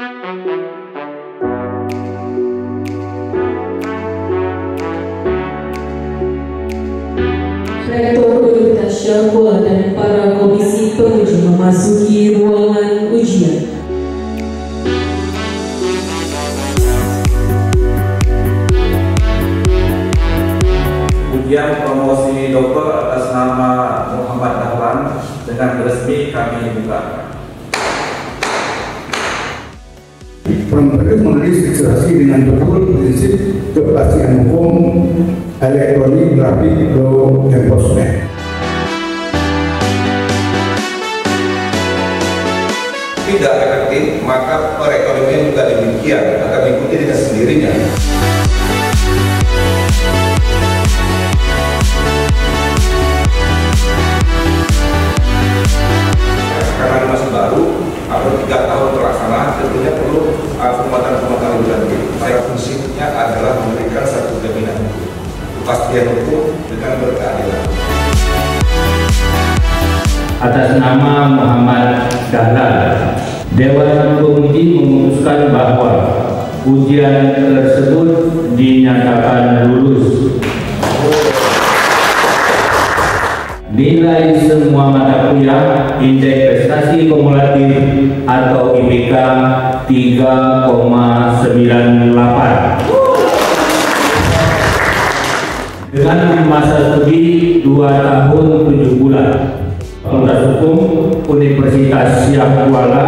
Rektor Universitas Syahkuala dan para komisi penguji memasuki ruangan ujian. Ujian promosi doktor atas nama Muhammad Dahlan dengan resmi kami buka. Perlu meregistrasi dengan betul prinsip kepastian hukum elektronik grafik law enforcement. Tidak efektif, maka perekonomian juga demikian akan mengikuti dengan sendirinya. Karena ini masih baru, atau 3 tahun terlaksana, tentunya perlu penguatan-penguatan lebih lanjut. Saya fungsinya adalah memberikan satu jaminan hukum, kepastian hukum dengan berkeadilan. Atas nama Muhammad Dahlan, Dewan Penguji memutuskan bahwa ujian tersebut dinyatakan lulus. Nilai semua mata kuliah indeks prestasi kumulatif atau IPK 3,98 dengan masa studi 2 tahun 7 bulan. Fakultas Hukum Universitas Syahkuala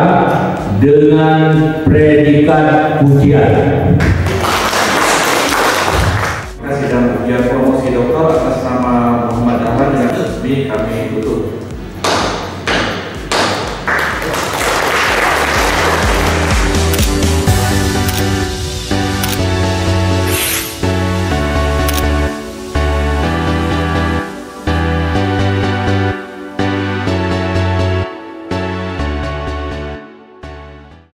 dengan predikat ujian.